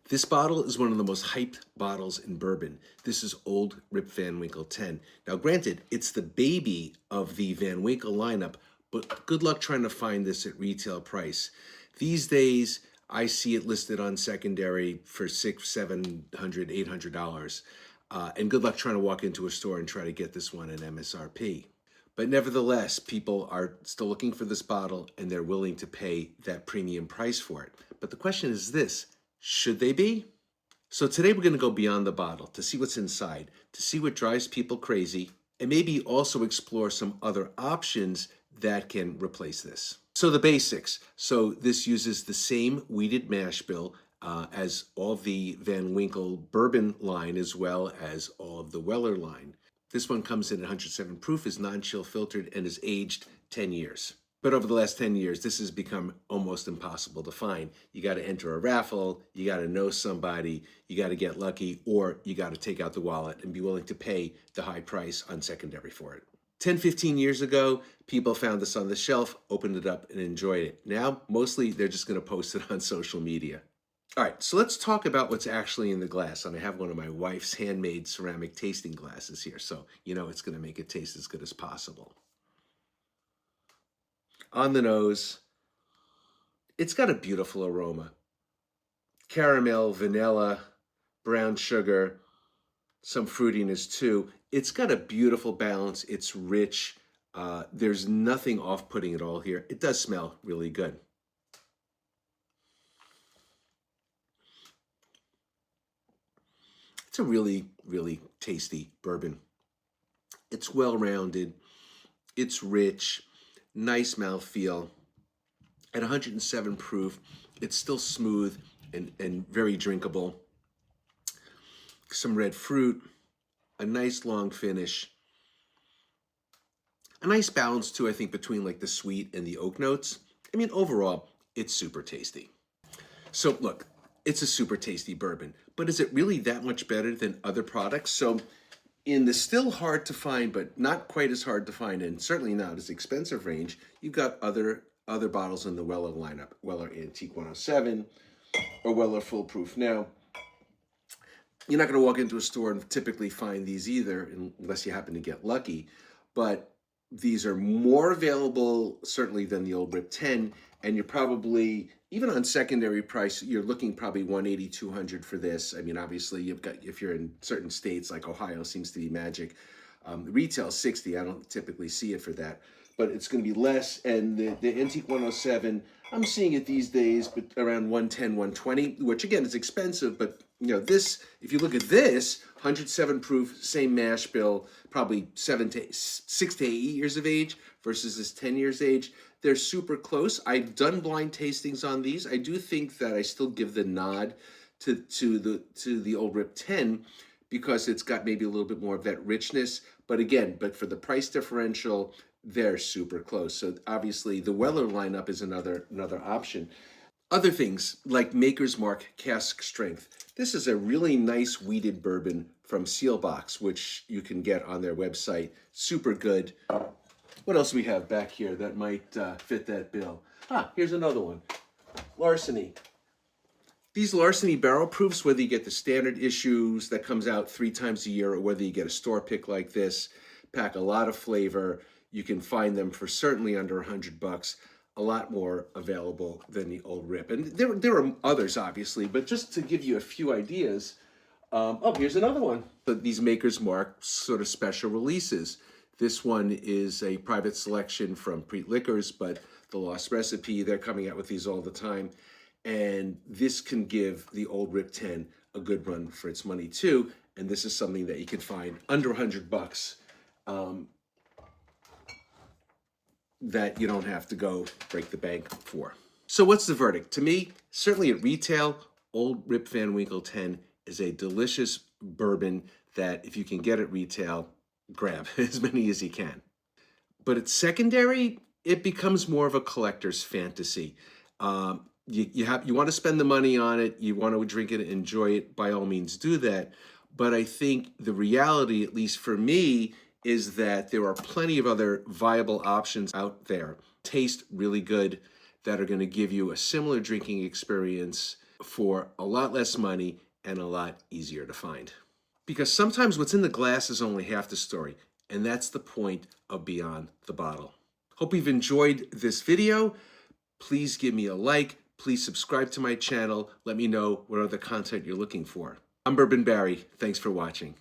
This bottle is one of the most hyped bottles in bourbon. This is Old Rip Van Winkle 10. Now, granted, it's the baby of the Van Winkle lineup, but good luck trying to find this at retail price. These days, I see it listed on secondary for $600, $700, $800. And good luck trying to walk into a store and try to get this one at MSRP. But nevertheless, people are still looking for this bottle and they're willing to pay that premium price for it. But the question is this: should they be? So today we're going to go beyond the bottle to see what's inside, to see what drives people crazy, and maybe also explore some other options that can replace this. So the basics. So this uses the same wheated mash bill as all of the Van Winkle bourbon line, as well as all of the Weller line. This one comes in at 107 proof, is non-chill filtered, and is aged 10 years. But over the last 10 years, this has become almost impossible to find. You got to enter a raffle, you got to know somebody, you got to get lucky, or you got to take out the wallet and be willing to pay the high price on secondary for it. 10, 15 years ago, people found this on the shelf, opened it up, and enjoyed it. Now, mostly they're just going to post it on social media. All right, so let's talk about what's actually in the glass. And I have one of my wife's handmade ceramic tasting glasses here, so you know it's going to make it taste as good as possible. On the nose, it's got a beautiful aroma. Caramel, vanilla, brown sugar, some fruitiness too. It's got a beautiful balance. It's rich. There's nothing off-putting at all here. It does smell really good. It's a really, really tasty bourbon. It's well-rounded. It's rich. Nice mouthfeel. At 107 proof, it's still smooth and very drinkable. Some red fruit, a nice long finish. A nice balance too, I think, between like the sweet and the oak notes. I mean, overall, it's super tasty. So look, it's a super tasty bourbon, but is it really that much better than other products? So in the still hard to find, but not quite as hard to find, and certainly not as expensive range, you've got other bottles in the Weller lineup. Weller Antique 107 or Weller Full Proof. Now, you're not going to walk into a store and typically find these either, unless you happen to get lucky. But these are more available, certainly, than the Old Rip 10, and you're probably, even on secondary price, you're looking probably 180, 200 for this. I mean, obviously, you've got, if you're in certain states like Ohio, seems to be magic. Retail 60. I don't typically see it for that, but it's going to be less. And the Antique 107, I'm seeing it these days, but around 110, 120, which again is expensive. But you know, this, if you look at this, 107 proof, same mash bill, probably 6 to 8 years of age versus this 10 years age. They're super close. I've done blind tastings on these. I do think that I still give the nod to the Old Rip 10 because it's got maybe a little bit more of that richness. But again, for the price differential, they're super close. So obviously the Weller lineup is another option. Other things like Maker's Mark cask strength. This is a really nice wheated bourbon from Sealbox, which you can get on their website. Super good. What else do we have back here that might fit that bill? Here's another one. Larceny. These Larceny barrel proofs, whether you get the standard issues that comes out 3 times a year or whether you get a store pick like this, pack a lot of flavor. You can find them for certainly under $100. A lot more available than the Old Rip. And there are others, obviously, but just to give you a few ideas. Here's another one. But these Maker's Mark sort of special releases. This one is a private selection from Preet Liquors, but the Lost Recipe, they're coming out with these all the time. And this can give the Old Rip 10 a good run for its money too. And this is something that you can find under $100 that you don't have to go break the bank for. So what's the verdict? To me, certainly at retail, Old Rip Van Winkle 10 is a delicious bourbon that if you can get at retail, grab as many as you can. But at secondary, it becomes more of a collector's fantasy. You want to spend the money on it, you want to drink it, enjoy it, by all means do that. But I think the reality, at least for me, is that there are plenty of other viable options out there, taste really good, that are going to give you a similar drinking experience for a lot less money and a lot easier to find. Because sometimes what's in the glass is only half the story, and that's the point of Beyond the Bottle. Hope you've enjoyed this video. Please give me a like. Please subscribe to my channel. Let me know what other content you're looking for. I'm Bourbon Barry. Thanks for watching.